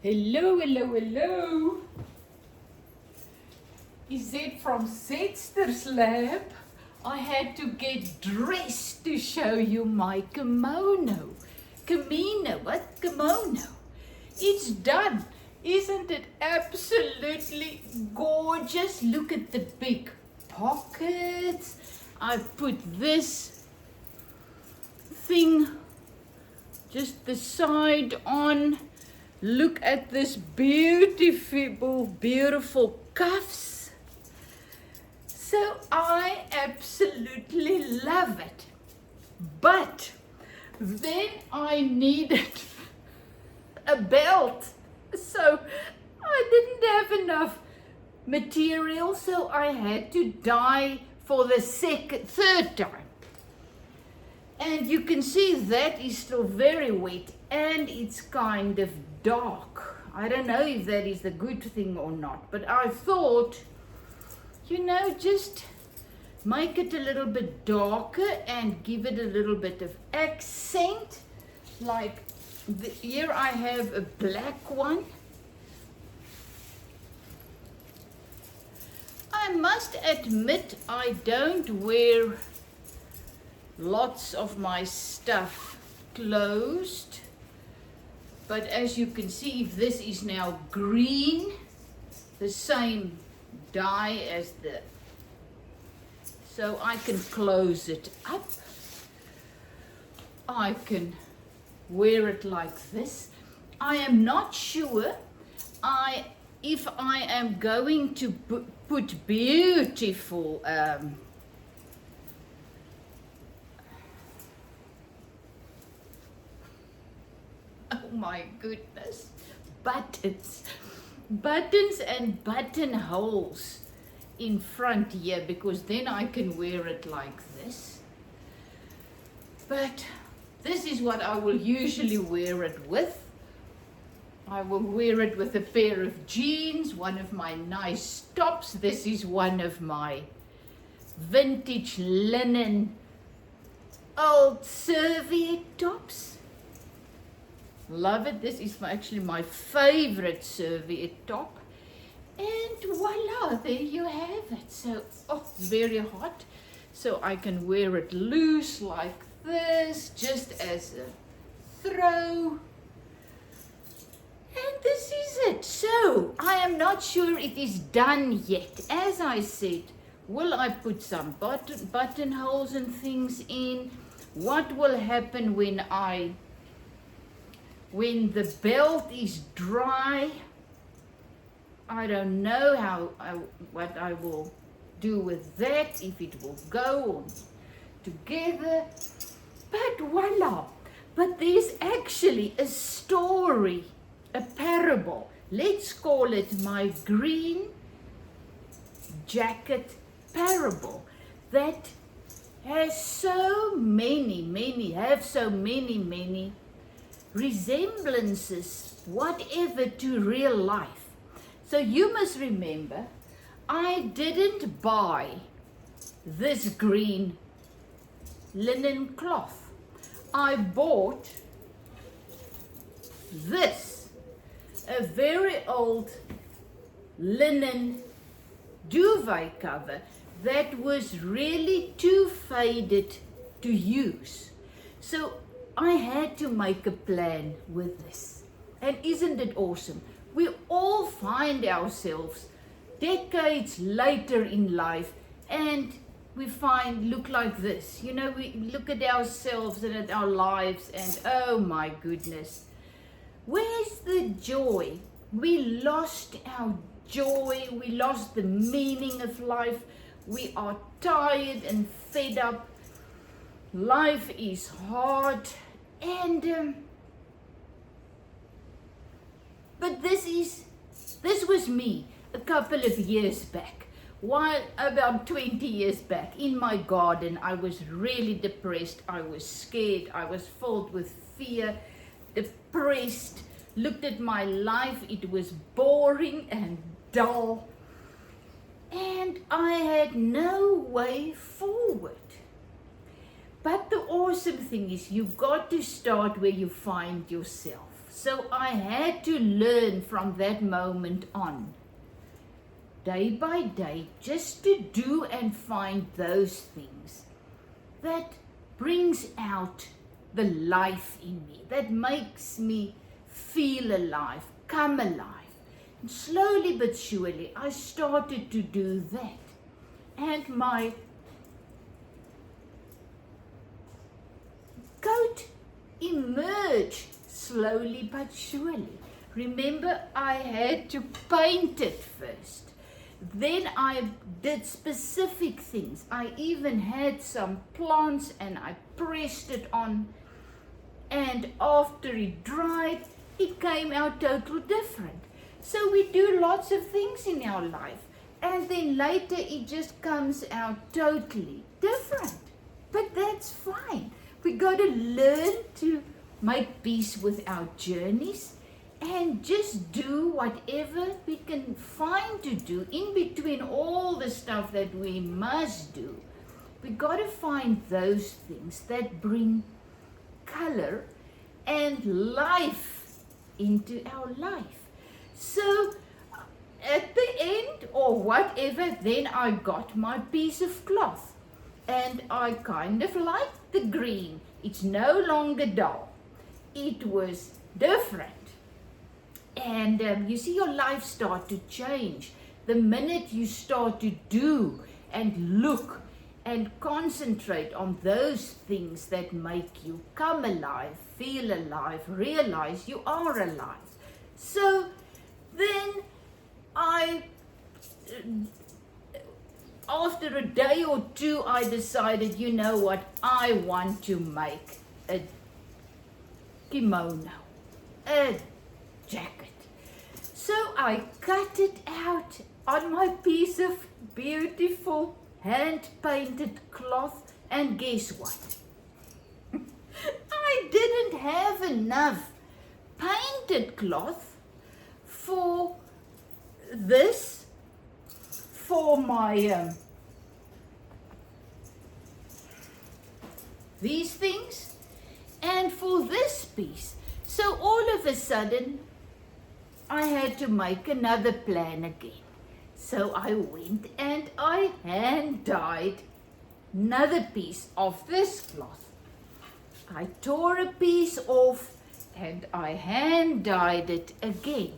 Hello, hello, hello. Is it from Zetster's lab? I had to get dressed to show you my kimono. What kimono? It's done. Isn't it absolutely gorgeous? Look at the big pockets. I put this thing just the side on. Look at this beautiful cuffs. So I absolutely love it. But then I needed a belt. So I didn't have enough material, so I had to dye for the third time. And you can see that is still very wet and it's kind of dark. I don't know if that is the good thing or not, but I thought, just make it a little bit darker and give it a little bit of accent. Like here I have a black one. I must admit I don't wear lots of my stuff closed, but as you can see, this is now green, the same dye as so I can close it up. I can wear it like this. I am not sure if I am going to put beautiful oh my goodness, buttons and buttonholes in front here, because then I can wear it like this. But this is what I will usually wear it with. I will wear it with a pair of jeans, one of my nice tops. This is one of my vintage linen old serviette tops. Love it. This is actually my favorite serviette top. And voila, there you have it. So, very hot. So I can wear it loose like this, just as a throw. And this is it. So, I am not sure it is done yet. As I said, will I put some buttonholes and things in? What will happen when the belt is dry? I don't know what I will do with that, if it will go together. But voila! But there's actually a story, a parable. Let's call it my green jacket parable, that has so many resemblances, whatever, to real life. So you must remember, I didn't buy this green linen cloth. I bought this, a very old linen duvet cover that was really too faded to use. So I had to make a plan with this. And isn't it awesome? We all find ourselves decades later in life and we look like this. We look at ourselves and at our lives and oh my goodness, where's the joy? We lost our joy. We lost the meaning of life. We are tired and fed up. Life is hard and but this was me a couple of years back, about 20 years back, in my garden. I was really depressed. I was scared. I was filled with fear, depressed. Looked at my life. It was boring and dull. And I had no way forward. But the awesome thing is, you've got to start where you find yourself. So I had to learn from that moment on, day by day, just to do and find those things that brings out the life in me, that makes me feel alive, come alive. And slowly but surely, I started to do that. And my coat emerged slowly but surely. Remember, I had to paint it first. Then I did specific things. I even had some plants and I pressed it on. And after it dried, it came out totally different. So we do lots of things in our life. And then later it just comes out totally different. But that's fine. We got to learn to make peace with our journeys and just do whatever we can find to do in between all the stuff that we must do. We got to find those things that bring color and life into our life. So at the end or whatever, then I got my piece of cloth and I kind of liked the green. It's no longer dull. It was different. And you see your life start to change the minute you start to do and look and concentrate on those things that make you come alive, feel alive, realize you are alive. So then after a day or two, I decided, you know what, I want to make a kimono, a jacket. So I cut it out on my piece of beautiful hand-painted cloth, and guess what? I didn't have enough painted cloth for this, for my these things, and for this piece. So all of a sudden, I had to make another plan again. So I went and I hand-dyed another piece of this cloth. I tore a piece off and I hand-dyed it again.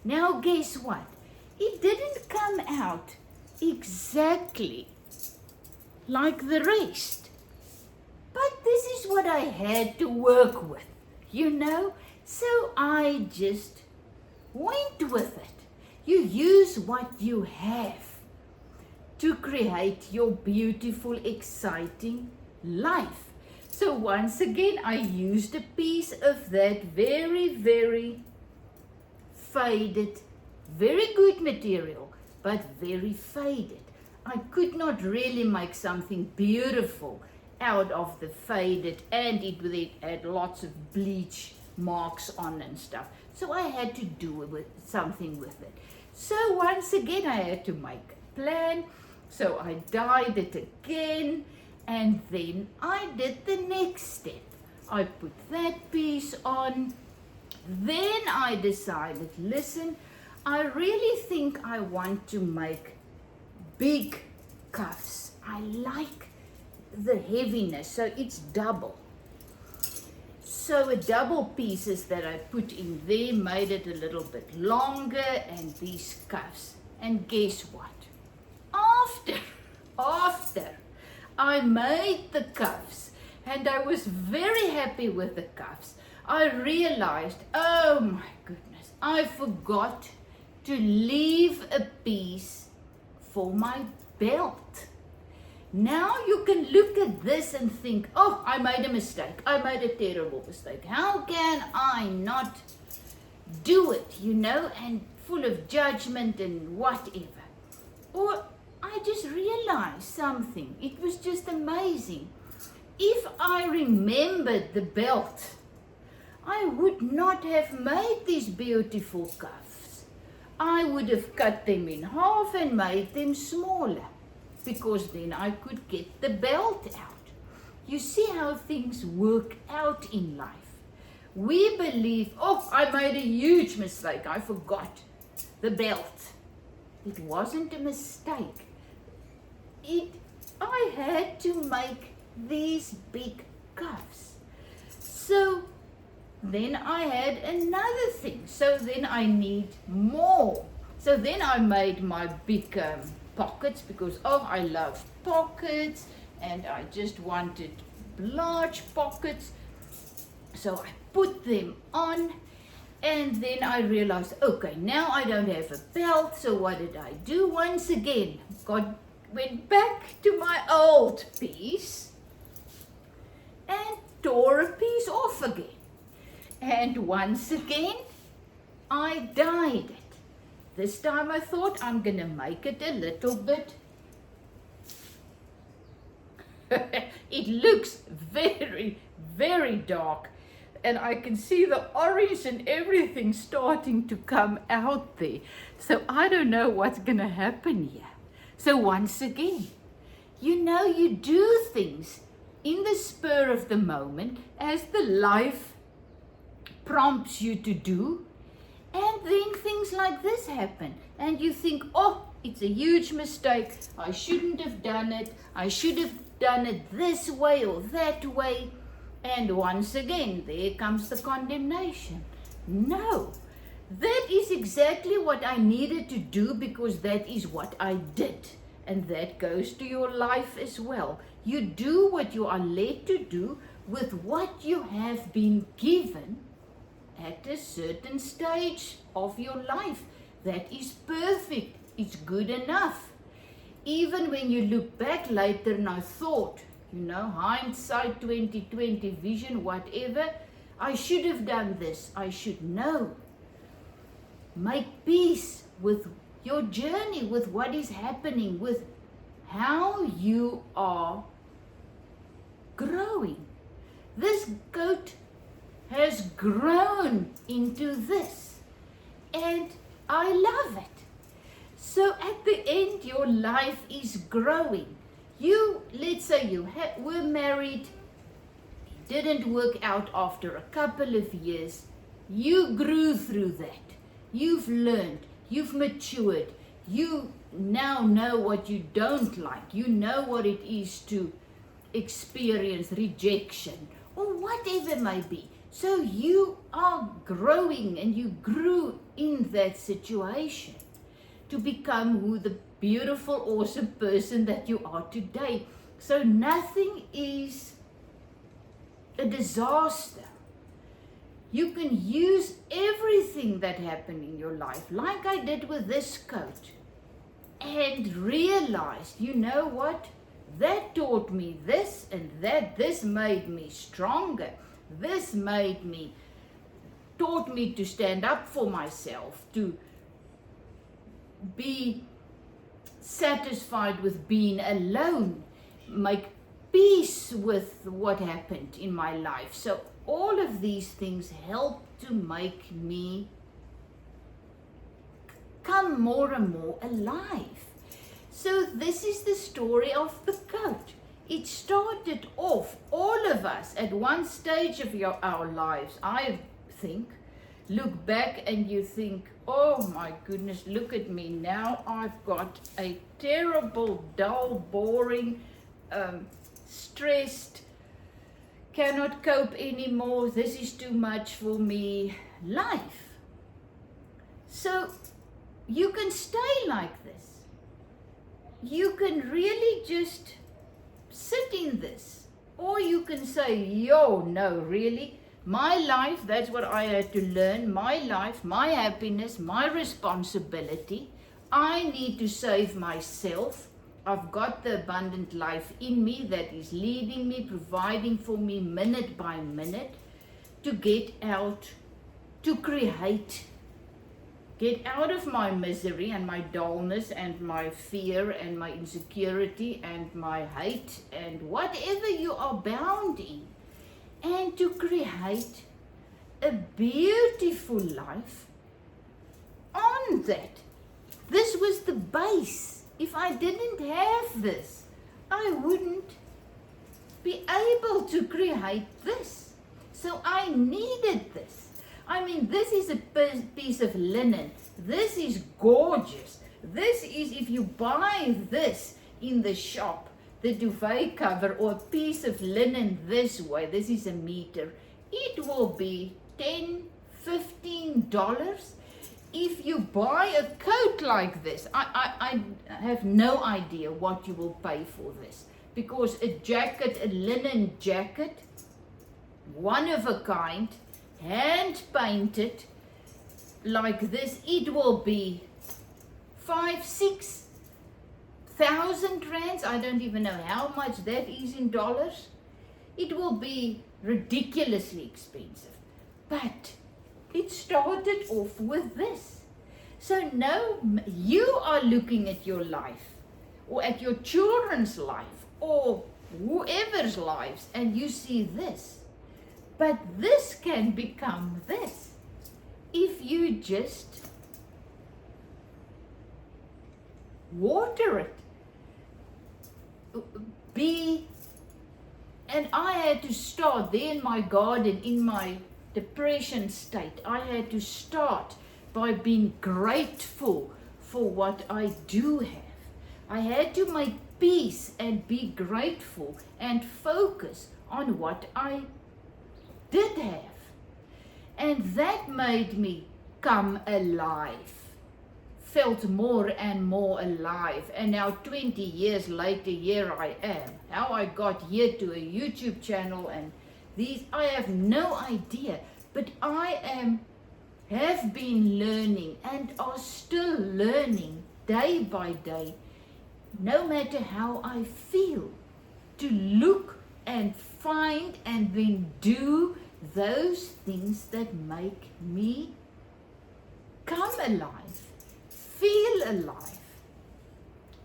Now guess what? It didn't come out exactly like the rest. But this is what I had to work with, you know? So I just went with it. You use what you have to create your beautiful, exciting life. So once again, I used a piece of that very, very faded, very good material, but very faded. I could not really make something beautiful out of the faded, and it had lots of bleach marks on and stuff. So I had to do something with it. So once again, I had to make a plan. So I dyed it again, and then I did the next step. I put that piece on. Then I decided, listen, I really think I want to make big cuffs. I like the heaviness, so it's double. So a double pieces that I put in there made it a little bit longer, and these cuffs. And guess what? After I made the cuffs, and I was very happy with the cuffs, I realized, oh my goodness, I forgot to leave a piece for my belt. Now you can look at this and think, oh, I made a mistake. I made a terrible mistake. How can I not do it, you know, and full of judgment and whatever. Or I just realized something. It was just amazing. If I remembered the belt, I would not have made these beautiful cuffs. I would have cut them in half and made them smaller, because then I could get the belt out. You see how things work out in life. we believe, oh, I made a huge mistake. I forgot the belt. It wasn't a mistake. I had to make these big cuffs. So then I had another thing. So then I need more. So then I made my big pockets because, oh, I love pockets and I just wanted large pockets. So I put them on and then I realized, okay, now I don't have a belt. So what did I do? Once again, went back to my old piece and tore a piece off again. And once again, I dyed it. This time I thought I'm going to make it a little bit. It looks very, very dark. And I can see the orange and everything starting to come out there. So I don't know what's going to happen here. So once again, you do things in the spur of the moment as the life prompts you to do. And then things like this happen. And you think, oh, it's a huge mistake. I shouldn't have done it. I should have done it this way or that way. And once again, there comes the condemnation. No, that is exactly what I needed to do because that is what I did. And that goes to your life as well. You do what you are led to do with what you have been given at a certain stage of your life. That is perfect. It's good enough. Even when you look back later and I thought, hindsight 2020 vision, whatever, I should have done this. I should know. Make peace with your journey, with what is happening, with how you are growing. This goat has grown into this, and I love it. So at the end, your life is growing. Let's say you were married, it didn't work out after a couple of years. You grew through that. You've learned, you've matured. You now know what you don't like. You know what it is to experience rejection or whatever it may be. So you are growing and you grew in that situation to become who the beautiful, awesome person that you are today. So nothing is a disaster. You can use everything that happened in your life, like I did with this coat, and realize, you know what? That taught me this and that. This made me stronger. This taught me to stand up for myself, to be satisfied with being alone, make peace with what happened in my life. So all of these things help to make me come more and more alive. So this is the story of the coat. It started off, all of us at one stage of our lives, I think, look back and you think, oh my goodness, look at me now. I've got a terrible, dull, boring, stressed, cannot cope anymore. This is too much for me life. So you can stay like this. You can really just sit in this. Or you can say, yo, no, really? My life, that's what I had to learn. My life, my happiness, my responsibility. I need to save myself. I've got the abundant life in me that is leading me, providing for me minute by minute to get out, to create. Get out of my misery and my dullness and my fear and my insecurity and my hate and whatever you are bound in. And to create a beautiful life on that. This was the base. If I didn't have this, I wouldn't be able to create this. So I needed this. I mean, this is a piece of linen. This is gorgeous. This is, if you buy this in the shop, the duvet cover or a piece of linen this way, this is a meter, it will be $10-15. If you buy a coat like this, I have no idea what you will pay for this, because a jacket, a linen jacket, one of a kind, hand painted like this, it will be 5,000-6,000 rands. I don't even know how much that is in dollars. It will be ridiculously expensive, but it started off with this. So now you are looking at your life, or at your children's life, or whoever's lives, and you see this. But this can become this if you just water it. And I had to start there in my garden, in my depression state. I had to start by being grateful for what I do have. I had to make peace and be grateful and focus on what I did have. And that made me come alive. Felt more and more alive. And now 20 years later, here I am. How I got here to a YouTube channel and these, I have no idea. But I have been learning and are still learning day by day, no matter how I feel, to look and find and then do those things that make me come alive, feel alive.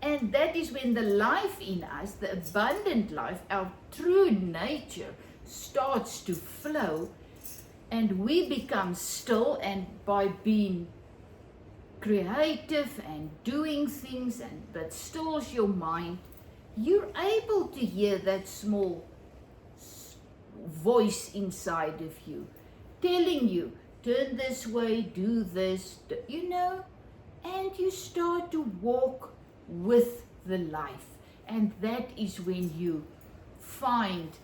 And that is when the life in us, the abundant life, our true nature, starts to flow, and we become still, and by being creative and doing things and that stills your mind, you're able to hear that small voice inside of you telling you, turn this way, do this, and you start to walk with the life. And that is when you find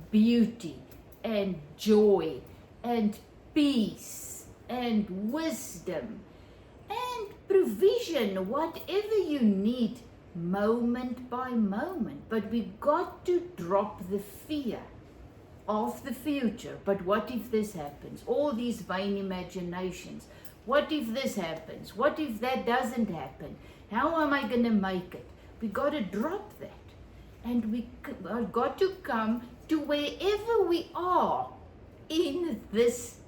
beauty and joy and peace and wisdom and provision, whatever you need, moment by moment. But we got to drop the fear of the future. But what if this happens? All these vain imaginations. What if this happens? What if that doesn't happen? How am I going to make it? We got to drop that. And we got to come to wherever we are in this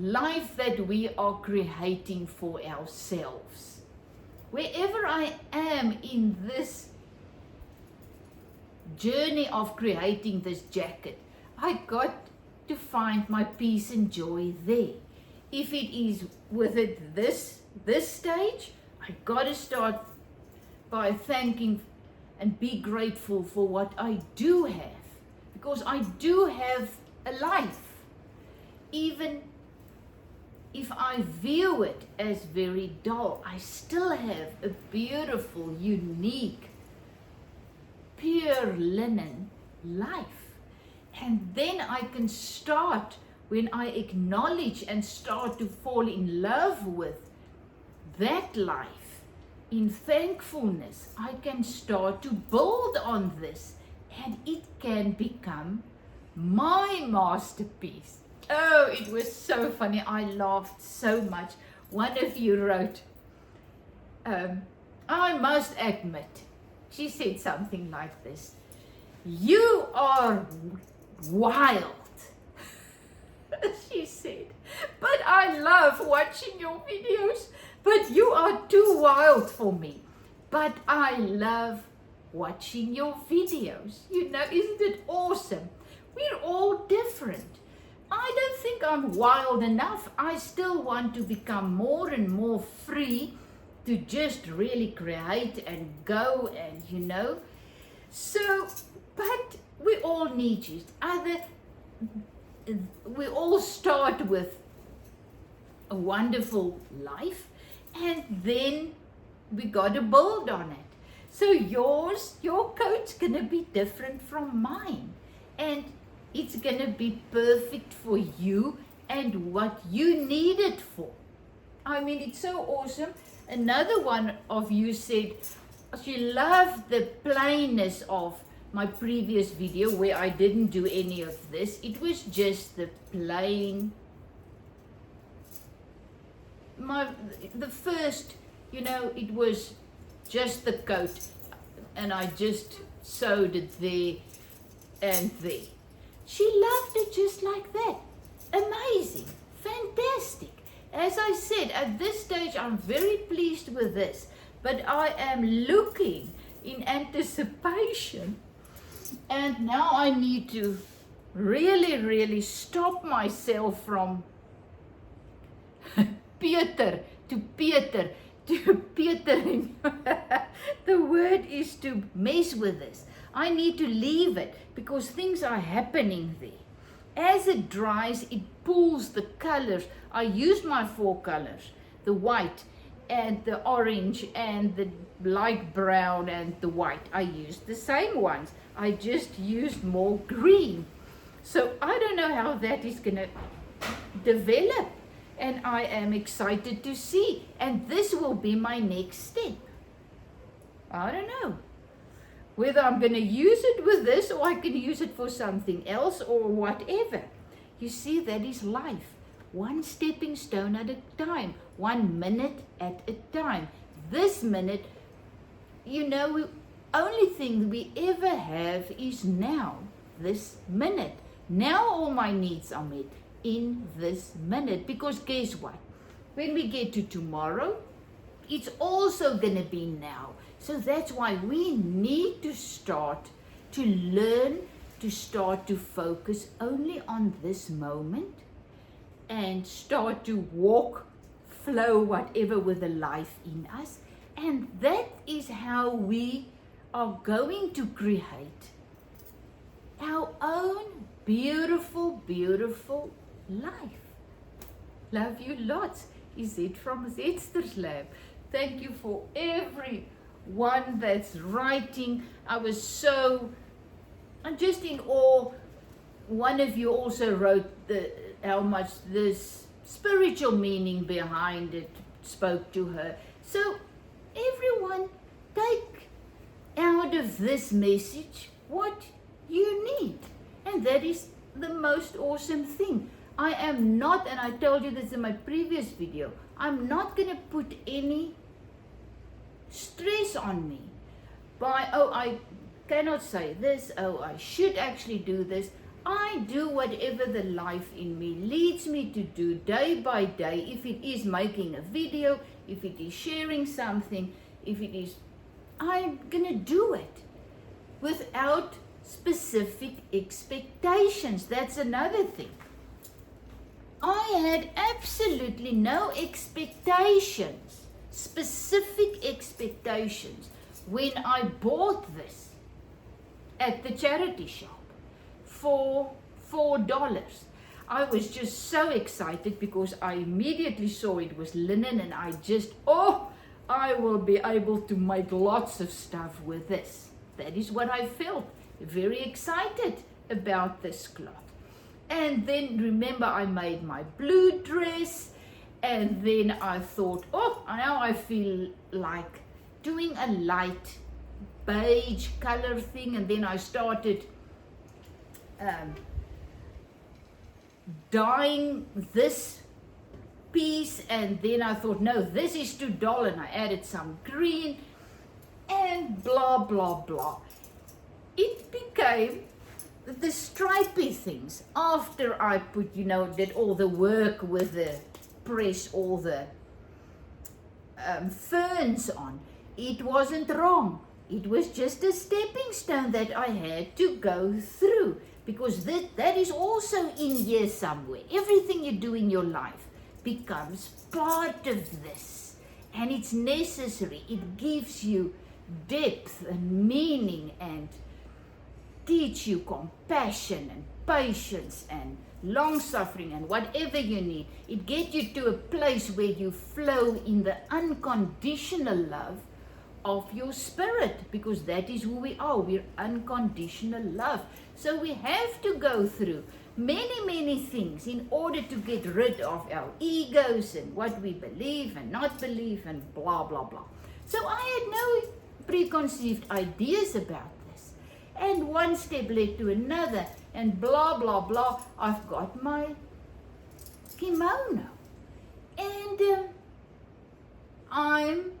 life that we are creating for ourselves. Wherever I am in this journey of creating this jacket, I got to find my peace and joy there. If it is with it this stage, I got to start by thanking and be grateful for what I do have, because I do have a life, even if I view it as very dull. I still have a beautiful, unique, pure linen life. And then I can start, when I acknowledge and start to fall in love with that life, in thankfulness, I can start to build on this, and it can become my masterpiece. Oh, it was so funny. I laughed so much. One of you wrote, I must admit, she said something like this, you are wild. She said, but I love watching your videos, but you are too wild for me. But I love watching your videos. Isn't it awesome? We're all different. I don't think I'm wild enough. I still want to become more and more free to just really create and go and, So, but we all need each other. we all start with a wonderful life, and then we got to build on it. So your coat's gonna be different from mine, and it's gonna be perfect for you and what you need it for. I mean, it's so awesome. Another one of you said she loved the plainness of my previous video where I didn't do any of this. It was just the plain, the first, it was just the coat, and I just sewed it there and there. She loved it just like that. Amazing, fantastic. As I said, at this stage, I'm very pleased with this, but I am looking in anticipation, and now I need to really, really stop myself from Peter to Peter to Petering. The word is to mess with this. I need to leave it because things are happening there. As it dries, it pulls the colors. I used my 4 colors, the white and the orange and the light brown and the white. I used the same ones. I just used more green. So I don't know how that is going to develop, and I am excited to see. And this will be my next step. I don't know whether I'm going to use it with this or I can use it for something else or whatever. You see, that is life. One stepping stone at a time, 1 minute at a time. This minute, only thing we ever have is now, this minute. Now all my needs are met in this minute, because guess what? When we get to tomorrow, it's also going to be now. So that's why we need to start to learn to start to focus only on this moment and start to walk, flow, whatever with the life in us. And that is how we are going to create our own beautiful, beautiful life. Love you lots. Is it from Zetster's Lab? Thank you for everyone that's writing. I'm just in awe. One of you also wrote how much this spiritual meaning behind it spoke to her. So everyone, take out of this message what you need. And that is the most awesome thing. I am not, and I told you this in my previous video, I'm not going to put any stress on me by, I cannot say this, I should actually do this. I do whatever the life in me leads me to do day by day. If it is making a video, if it is sharing something, I'm going to do it without specific expectations. That's another thing. I had absolutely no expectations, specific expectations, when I bought this at the charity shop for $4. I was just so excited because I immediately saw it was linen, and I will be able to make lots of stuff with this. That is what I felt, very excited about this cloth. And then remember, I made my blue dress, and then I thought, now I feel like doing a light beige color thing, and then I started dyeing this piece, and then I thought, no, this is too dull, and I added some green, and blah, blah, blah. It became the stripy things after I put, did all the work with the press, all the ferns on. It wasn't wrong. It was just a stepping stone that I had to go through, because that is also in here somewhere. Everything you do in your life becomes part of this, and it's necessary. It gives you depth and meaning and teach you compassion and patience and long suffering and whatever you need. It gets you to a place where you flow in the unconditional love of your spirit, because that is who we are. We're unconditional love. So we have to go through many things in order to get rid of our egos and what we believe and not believe and blah blah blah. So I had no preconceived ideas about this, and one step led to another, and blah blah blah. I've got my kimono, and I'm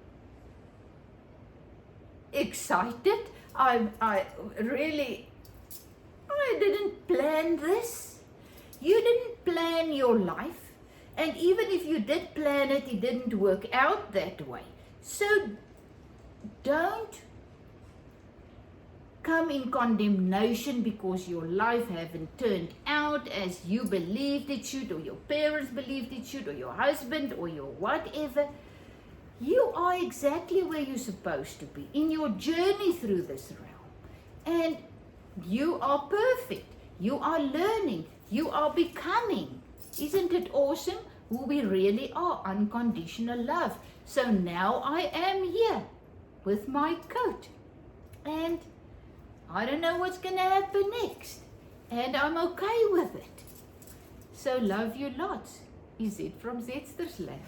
excited. I didn't plan this. You didn't plan your life, and even if you did plan it, it didn't work out that way. So don't come in condemnation because your life haven't turned out as you believed it should, or your parents believed it should, or your husband, or your whatever. You are exactly where you're supposed to be in your journey through this realm. And you are perfect. You are learning. You are becoming. Isn't it awesome who we really are? Unconditional love. So now I am here with my coat. And I don't know what's going to happen next. And I'm okay with it. So love you lots. Is it from Zetster's Land?